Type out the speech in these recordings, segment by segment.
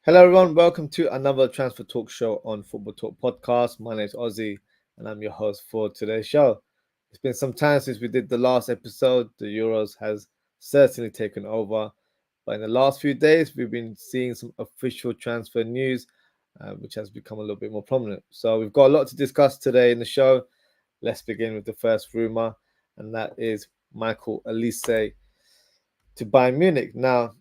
Hello everyone, welcome to another transfer talk show on Football Talk Podcast. My name is Ozzy and I'm your host for today's show. It's been some time since we did the last episode. The Euros has certainly taken over, but in the last few days we've been seeing some official transfer news which has become a little bit more prominent. So we've got a lot to discuss today in the show. Let's begin with the first rumour, and that is Michael Olise to Bayern Munich. Now,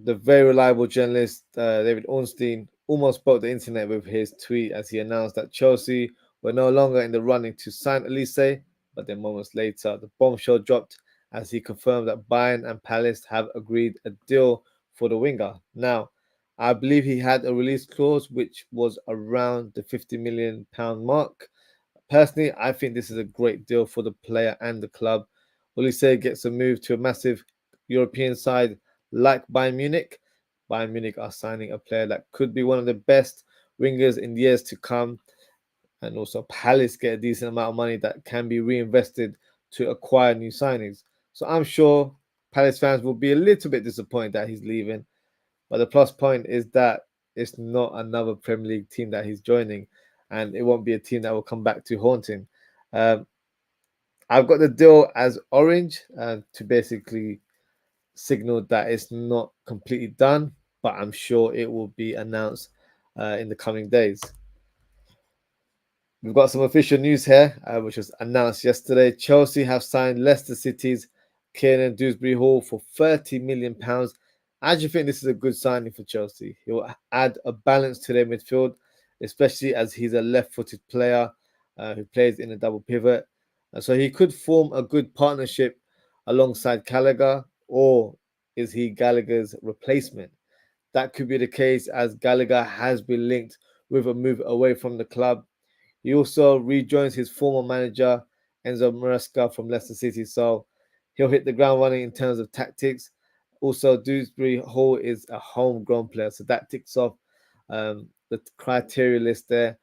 the very reliable journalist David Ornstein almost broke the internet with his tweet as he announced that Chelsea were no longer in the running to sign Olise, but then moments later the bombshell dropped as he confirmed that Bayern and Palace have agreed a deal for the winger. Now, I believe he had a release clause which was around the £50 million mark. Personally, I think this is a great deal for the player and the club. Olise gets a move to a massive European side like Bayern Munich. Bayern Munich are signing a player that could be one of the best wingers in years to come. And also Palace get a decent amount of money that can be reinvested to acquire new signings. So I'm sure Palace fans will be a little bit disappointed that he's leaving. But the plus point is that it's not another Premier League team that he's joining. And it won't be a team that will come back to haunt him. I've got the deal as orange to basically signaled that it's not completely done, but I'm sure it will be announced in the coming days. We've got some official news here, which was announced yesterday. Chelsea have signed Leicester City's Kiernan Dewsbury-Hall for £30 million. I actually think this is a good signing for Chelsea. He will add a balance to their midfield, especially as he's a left-footed player who plays in a double pivot. So he could form a good partnership alongside Gallagher, or is he Gallagher's replacement? That could be the case as Gallagher has been linked with a move away from the club. He also rejoins his former manager, Enzo Maresca from Leicester City, so he'll hit the ground running in terms of tactics. Also, Dewsbury Hall is a homegrown player, so that ticks off the criteria list there.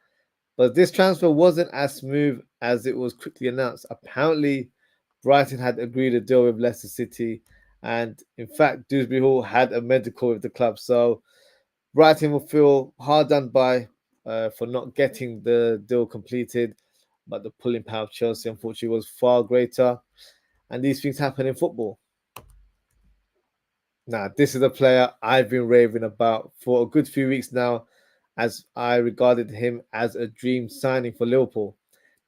But this transfer wasn't as smooth as it was quickly announced. Apparently, Brighton had agreed a deal with Leicester City, and in fact, Dewsbury Hall had a medical with the club. So Brighton will feel hard done by for not getting the deal completed, but the pulling power of Chelsea, unfortunately, was far greater. And these things happen in football. Now, this is a player I've been raving about for a good few weeks now, as I regarded him as a dream signing for Liverpool.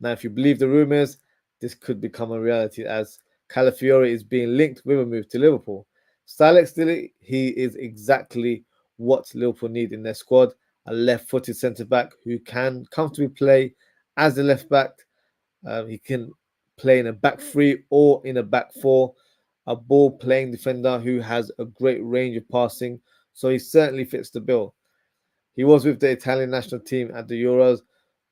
Now, if you believe the rumours, this could become a reality as Calafiori is being linked with a move to Liverpool. Stylistically, he is exactly what Liverpool need in their squad, a left-footed centre-back who can comfortably play as a left-back. He can play in a back three or in a back four, a ball-playing defender who has a great range of passing, so he certainly fits the bill. He was with the Italian national team at the Euros.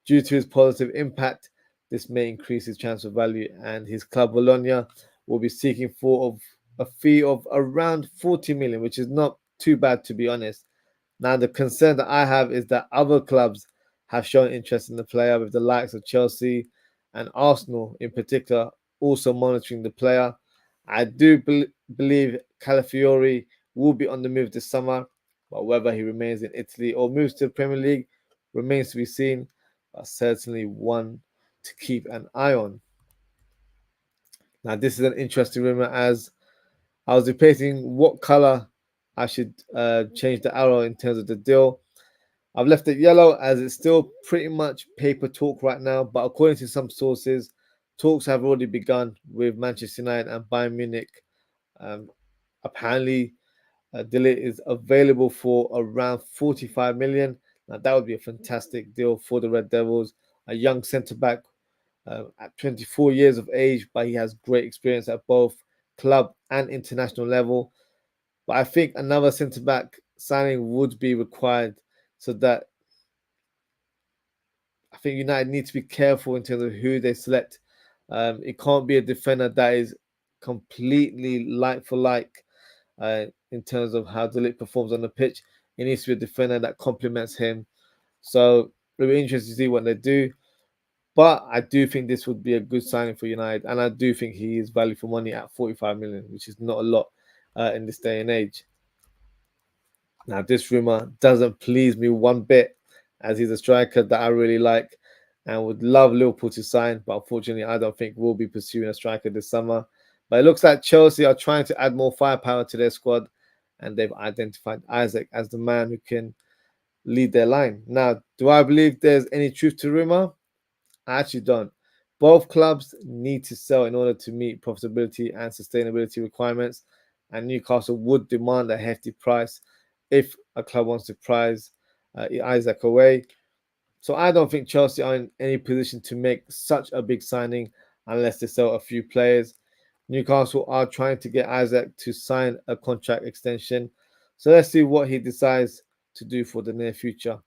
Due to his positive impact, this may increase his transfer value, and his club Bologna will be seeking for a fee of around 40 million, which is not too bad, to be honest. Now, the concern that I have is that other clubs have shown interest in the player, with the likes of Chelsea and Arsenal in particular also monitoring the player. I do believe Calafiori will be on the move this summer, but whether he remains in Italy or moves to the Premier League remains to be seen, but certainly one to keep an eye on. Now, this is an interesting rumor as I was debating what color I should change the arrow in terms of the deal. I've left it yellow as it's still pretty much paper talk right now, but according to some sources, talks have already begun with Manchester United and Bayern Munich apparently Ligt is available for around 45 million. Now that would be a fantastic deal for the Red Devils. A young centre back at 24 years of age, but he has great experience at both club and international level. But I think another centre back signing would be required, so that I think United need to be careful in terms of who they select. It can't be a defender that is completely like for like in terms of how De Ligt performs on the pitch. It needs to be a defender that complements him. So it'll be interesting to see what they do. But I do think this would be a good signing for United, and I do think he is value for money at 45 million, which is not a lot in this day and age. Now, this rumor doesn't please me one bit, as he's a striker that I really like and would love Liverpool to sign. But unfortunately, I don't think we'll be pursuing a striker this summer. But it looks like Chelsea are trying to add more firepower to their squad, and they've identified Isak as the man who can lead their line. Now, do I believe there's any truth to rumor? I actually don't. Both clubs need to sell in order to meet profitability and sustainability requirements, and Newcastle would demand a hefty price if a club wants to prize Isak away. So I don't think Chelsea are in any position to make such a big signing unless they sell a few players. Newcastle are trying to get Isak to sign a contract extension. So let's see what he decides to do for the near future.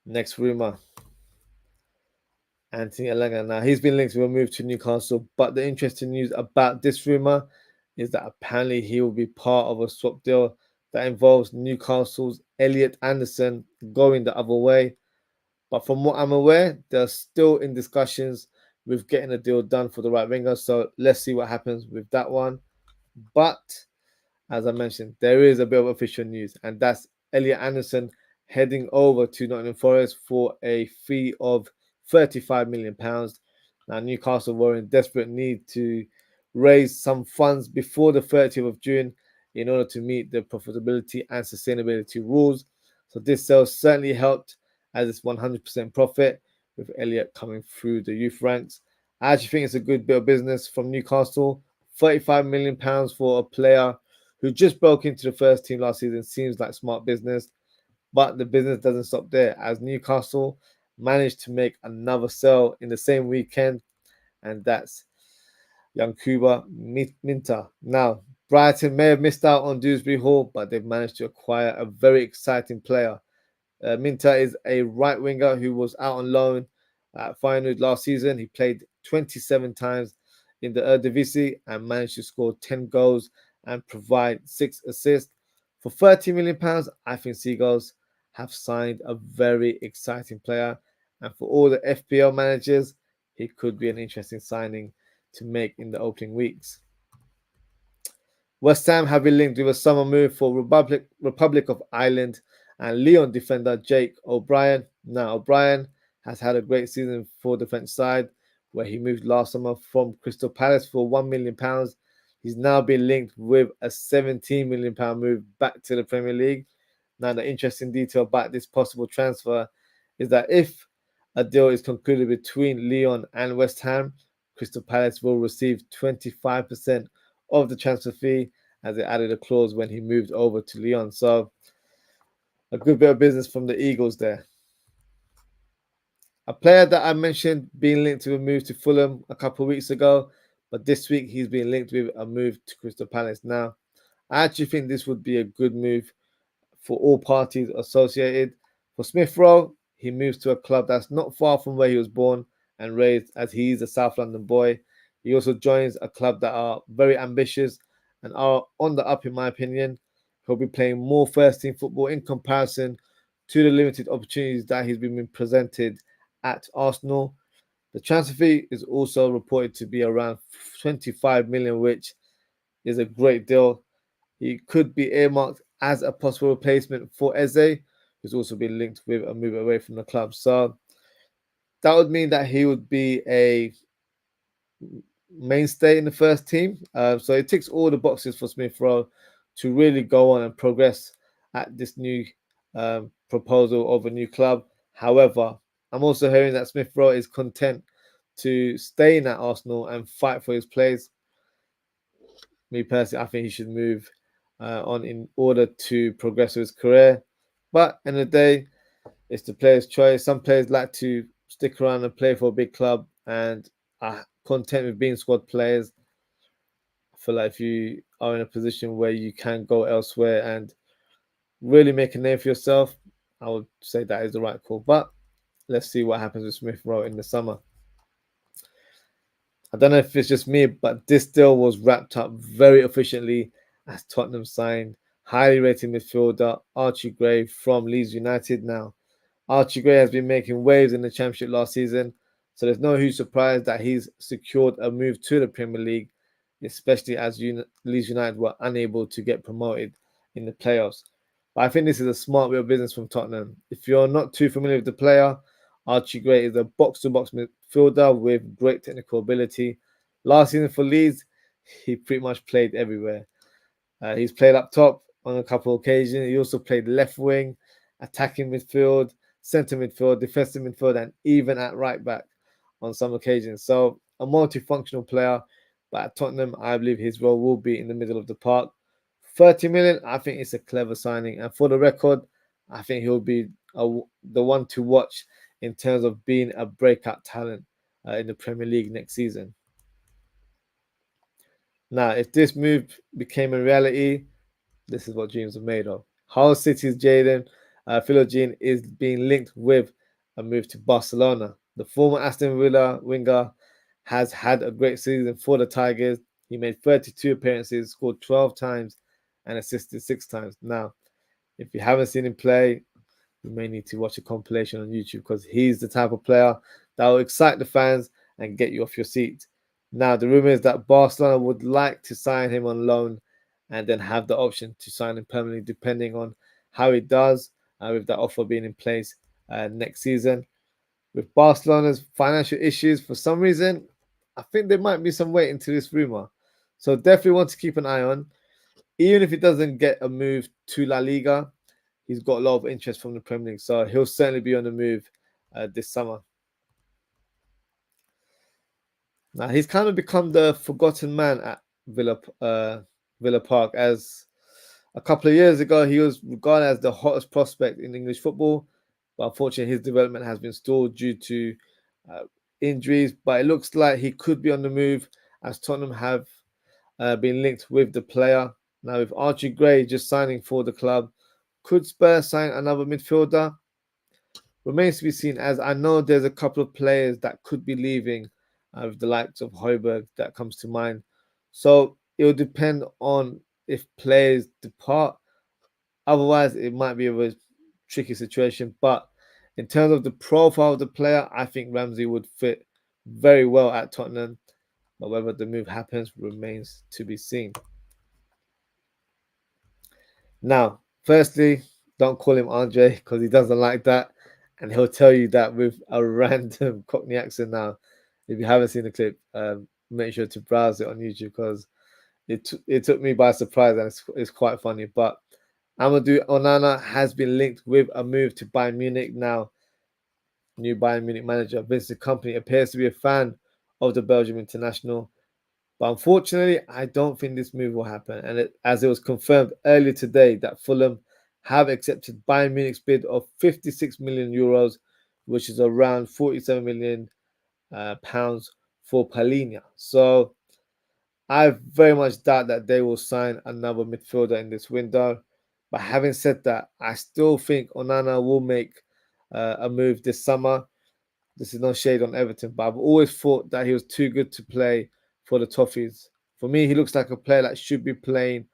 Next rumour. Anthony Elanga. Now, he's been linked to a move to Newcastle, but the interesting news about this rumour is that apparently he will be part of a swap deal that involves Newcastle's Elliot Anderson going the other way. But from what I'm aware, they're still in discussions with getting a deal done for the right winger. So let's see what happens with that one. But as I mentioned, there is a bit of official news, and that's Elliot Anderson heading over to Nottingham Forest for a fee of £35 million. Now, Newcastle were in desperate need to raise some funds before the 30th of June in order to meet the profitability and sustainability rules. So this sale certainly helped, as it's 100% profit with Elliot coming through the youth ranks. I actually think it's a good bit of business from Newcastle. £35 million for a player who just broke into the first team last season seems like smart business. But the business doesn't stop there, as Newcastle managed to make another sale in the same weekend, and that's Yankuba Minta. Now, Brighton may have missed out on Dewsbury Hall, but they've managed to acquire a very exciting player. Minta is a right winger who was out on loan at Feyenoord last season. He played 27 times in the Eredivisie and managed to score 10 goals and provide 6 assists. For £30 million, I think Seagulls have signed a very exciting player. And for all the FPL managers, he could be an interesting signing to make in the opening weeks. West Ham have been linked with a summer move for Republic of Ireland and Lyon defender Jake O'Brien. Now, O'Brien has had a great season for the French side, where he moved last summer from Crystal Palace for £1 million. He's now been linked with a £17 million move back to the Premier League. Now, the interesting detail about this possible transfer is that if a deal is concluded between Lyon and West Ham, Crystal Palace will receive 25% of the transfer fee, as they added a clause when he moved over to Lyon. So a good bit of business from the Eagles there. A player that I mentioned being linked to a move to Fulham a couple of weeks ago, but this week he's been linked with a move to Crystal Palace. Now, I actually think this would be a good move for all parties associated. For Smith Rowe, he moves to a club that's not far from where he was born and raised, as he's a South London boy. He also joins a club that are very ambitious and are on the up, in my opinion. He'll be playing more first team football in comparison to the limited opportunities that he's been presented at Arsenal. The transfer fee is also reported to be around 25 million, which is a great deal. He could be earmarked as a possible replacement for Eze, who's also been linked with a move away from the club. So that would mean that he would be a mainstay in the first team. So it ticks all the boxes for Smith Rowe to really go on and progress at this new proposal of a new club. However, I'm also hearing that Smith Rowe is content to stay in at Arsenal and fight for his place. Me personally, I think he should move on in order to progress with his career. But end of the day, it's the player's choice. Some players like to stick around and play for a big club and are content with being squad players. I feel like if you are in a position where you can go elsewhere and really make a name for yourself, I would say that is the right call. But let's see what happens with Smith Rowe in the summer. I don't know if it's just me, but this deal was wrapped up very efficiently as Tottenham signed highly rated midfielder Archie Gray from Leeds United. Now, Archie Gray has been making waves in the Championship last season, so there's no huge surprise that he's secured a move to the Premier League, especially as Leeds United were unable to get promoted in the playoffs. But I think this is a smart bit of business from Tottenham. If you're not too familiar with the player, Archie Gray is a box-to-box midfielder with great technical ability. Last season for Leeds, he pretty much played everywhere. He's played up top on a couple of occasions. He also played left wing, attacking midfield, centre midfield, defensive midfield, and even at right back on some occasions. So a multifunctional player, but at Tottenham, I believe his role will be in the middle of the park. 30 million, I think it's a clever signing. And for the record, I think he'll be the one to watch in terms of being a breakout talent in the Premier League next season. Now, if this move became a reality, this is what dreams are made of. Hull City's Jaden Philogene is being linked with a move to Barcelona. The former Aston Villa winger has had a great season for the Tigers. He made 32 appearances, scored 12 times, and assisted 6 times. Now, if you haven't seen him play, you may need to watch a compilation on YouTube because he's the type of player that will excite the fans and get you off your seat. Now, the rumor is that Barcelona would like to sign him on loan and then have the option to sign him permanently depending on how he does with that offer being in place next season. With Barcelona's financial issues, for some reason, I think there might be some weight into this rumor. So definitely want to keep an eye on. Even if he doesn't get a move to La Liga, he's got a lot of interest from the Premier League. So he'll certainly be on the move this summer. Now, he's kind of become the forgotten man at Villa Park, as a couple of years ago, he was regarded as the hottest prospect in English football, but unfortunately, his development has been stalled due to injuries. But it looks like he could be on the move, as Tottenham have been linked with the player. Now, with Archie Gray just signing for the club, could Spurs sign another midfielder? Remains to be seen, as I know there's a couple of players that could be leaving with the likes of Højbjerg that comes to mind. So it will depend on if players depart. Otherwise, it might be a tricky situation. But in terms of the profile of the player, I think Ramsey would fit very well at Tottenham. But whether the move happens remains to be seen. Now, firstly, don't call him Andre because he doesn't like that. And he'll tell you that with a random Cockney accent now. If you haven't seen the clip, make sure to browse it on YouTube because it took me by surprise and it's quite funny. But Amadou Onana has been linked with a move to Bayern Munich. Now, new Bayern Munich manager Vincent Kompany appears to be a fan of the Belgium international. But unfortunately, I don't think this move will happen. And as it was confirmed earlier today that Fulham have accepted Bayern Munich's bid of 56 million euros, which is around 47 million pounds for Palhinha. So I very much doubt that they will sign another midfielder in this window. But having said that, I still think Onana will make a move this summer. This is no shade on Everton, but I've always thought that he was too good to play for the Toffees. For me, he looks like a player that should be playing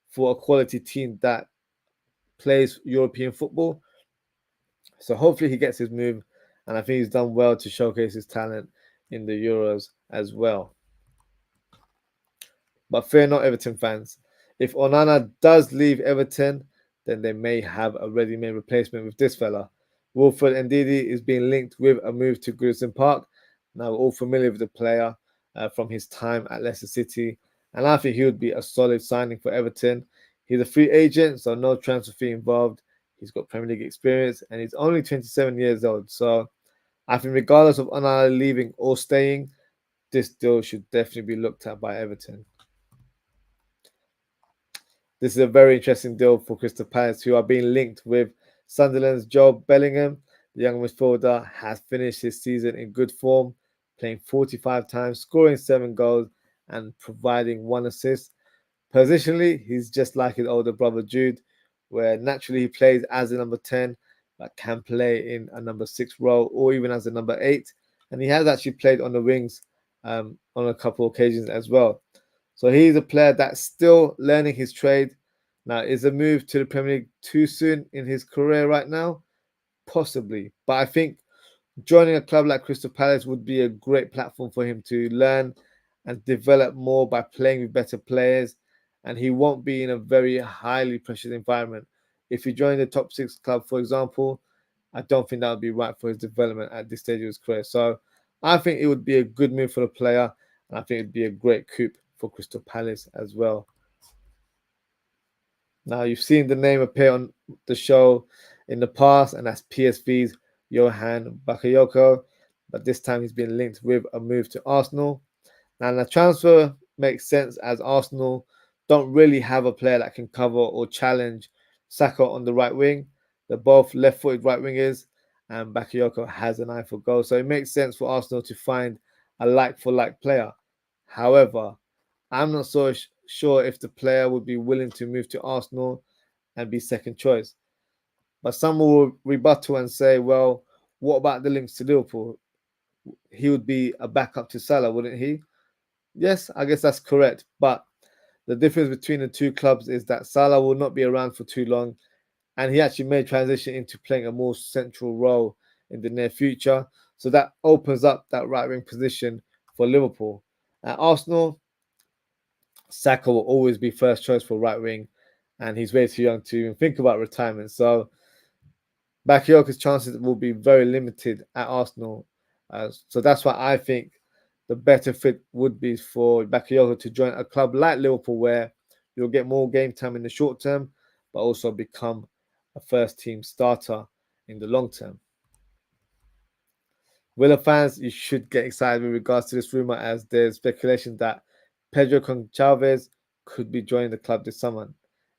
for a quality team that plays European football. So hopefully he gets his move, and I think he's done well to showcase his talent in the Euros as well. But fear not, Everton fans. If Onana does leave Everton, then they may have a ready-made replacement with this fella. Wilfred Ndidi is being linked with a move to Goodison Park. Now, we're all familiar with the player from his time at Leicester City, and I think he would be a solid signing for Everton. He's a free agent, so no transfer fee involved. He's got Premier League experience, and he's only 27 years old. So I think regardless of Onana leaving or staying, this deal should definitely be looked at by Everton. This is a very interesting deal for Crystal Palace, who are being linked with Sunderland's Joe Bellingham. The young midfielder has finished his season in good form, playing 45 times, scoring 7 goals, and providing 1 assist. Positionally, he's just like his older brother Jude, where naturally he plays as a number 10, but can play in a number 6 role or even as a number 8. And he has actually played on the wings on a couple of occasions as well. So he's a player that's still learning his trade. Now, is a move to the Premier League too soon in his career right now? Possibly. But I think joining a club like Crystal Palace would be a great platform for him to learn and develop more by playing with better players. And he won't be in a very highly pressured environment. If he joined the top 6 club, for example, I don't think that would be right for his development at this stage of his career. So I think it would be a good move for the player. And I think it'd be a great coup for Crystal Palace as well. Now, you've seen the name appear on the show in the past, and that's PSV's Johan Bakayoko, but this time he's been linked with a move to Arsenal. Now, the transfer makes sense as Arsenal don't really have a player that can cover or challenge Saka on the right wing. They're both left-footed right wingers, and Bakayoko has an eye for goal, so it makes sense for Arsenal to find a like-for-like player. However, I'm not so sure if the player would be willing to move to Arsenal and be second choice. But some will rebuttal and say, well, what about the links to Liverpool? He would be a backup to Salah, wouldn't he? Yes, I guess that's correct. But the difference between the two clubs is that Salah will not be around for too long, and he actually may transition into playing a more central role in the near future. So that opens up that right wing position for Liverpool. At Arsenal, Saka will always be first choice for right wing, and he's way too young to even think about retirement. So Bakayoko's chances will be very limited at Arsenal. So that's why I think the better fit would be for Bakayoko to join a club like Liverpool, where you'll get more game time in the short term, but also become a first team starter in the long term. Villa fans, you should get excited with regards to this rumor, as there's speculation that Pedro Goncalves could be joining the club this summer.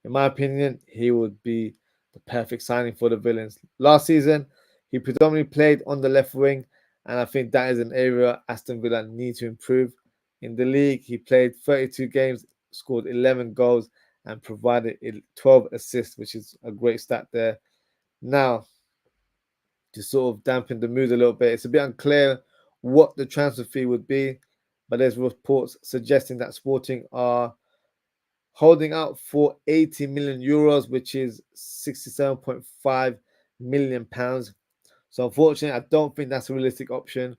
In my opinion, he would be the perfect signing for the Villains. Last season, he predominantly played on the left wing, and I think that is an area Aston Villa need to improve. In the league, he played 32 games, scored 11 goals, and provided 12 assists, which is a great stat there. Now, to sort of dampen the mood a little bit, it's a bit unclear what the transfer fee would be, but there's reports suggesting that Sporting are holding out for 80 million euros, which is 67.5 million pounds. So unfortunately, I don't think that's a realistic option.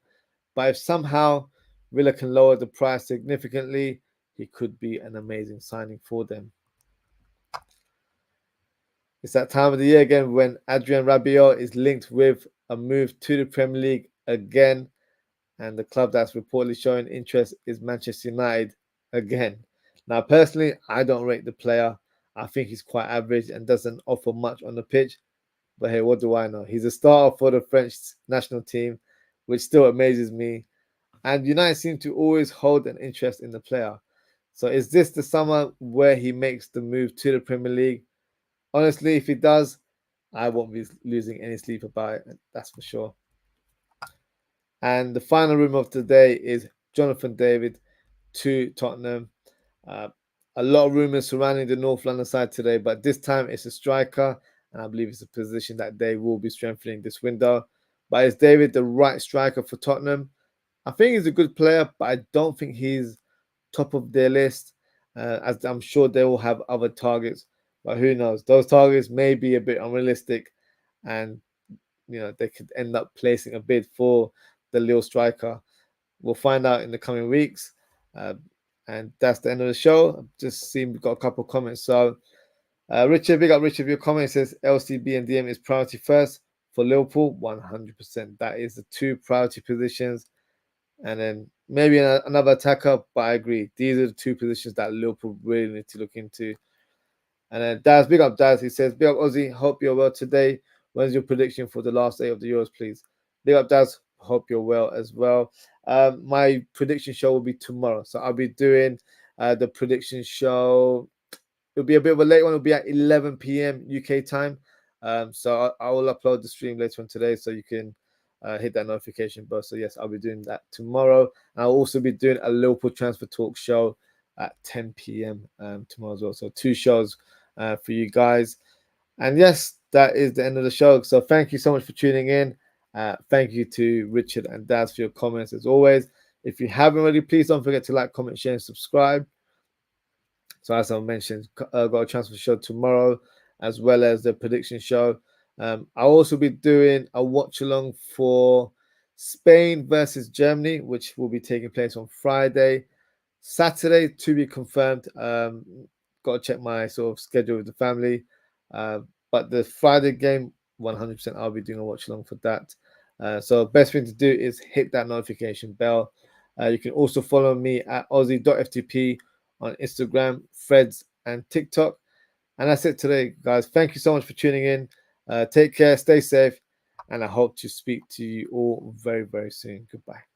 But if somehow Villa can lower the price significantly, he could be an amazing signing for them. It's that time of the year again when Adrian Rabiot is linked with a move to the Premier League again, and the club that's reportedly showing interest is Manchester United again. Now, personally, I don't rate the player. I think he's quite average and doesn't offer much on the pitch. But hey, what do I know? He's a starter for the French national team, which still amazes me. And United seem to always hold an interest in the player. So is this the summer where he makes the move to the Premier League? Honestly, if he does, I won't be losing any sleep about it. That's for sure. And the final rumor of today is Jonathan David to Tottenham. Uh, a lot of rumours surrounding the North London side today, but this time it's a striker, and I believe it's a position that they will be strengthening this window. But is David the right striker for Tottenham? I think he's a good player, but I don't think he's top of their list, as I'm sure they will have other targets. But who knows? Those targets may be a bit unrealistic, and they could end up placing a bid for the Lille striker. We'll find out in the coming weeks. And that's the end of the show. I've just seen we've got a couple of comments. So, Richard, big up Richard. Your comment says LCB and DM is priority first for Liverpool. 100%. That is the two priority positions. And then maybe another attacker, but I agree. These are the two positions that Liverpool really need to look into. And then Daz, big up Daz. He says, big up Ozzy. Hope you're well today. When's your prediction for the last 8 of the Euros, please? Big up Daz. Hope you're well as well. My prediction show will be tomorrow. So I'll be doing the prediction show it'll be a bit of a late one. It'll be at 11 p.m. UK time. So I will upload the stream later on today, so you can hit that notification bell. So yes, I'll be doing that tomorrow. I'll also be doing a Liverpool transfer talk show at 10 p.m. Tomorrow as well. So 2 shows for you guys. And yes, that is the end of the show. So thank you so much for tuning in. Thank you to Richard and Daz for your comments as always. If you haven't already, please don't forget to like, comment, share, and subscribe. So as I mentioned, got a transfer show tomorrow, as well as the prediction show. I'll also be doing a watch along for Spain versus Germany, which will be taking place on Friday. Saturday to be confirmed. Got to check my sort of schedule with the family. But the Friday game, 100% I'll be doing a watch along for that. So best thing to do is hit that notification bell. You can also follow me at Aussie.ftp on Instagram, Threads, and TikTok. And that's it today, guys. Thank you so much for tuning in. Take care, stay safe, and I hope to speak to you all very, very soon. Goodbye.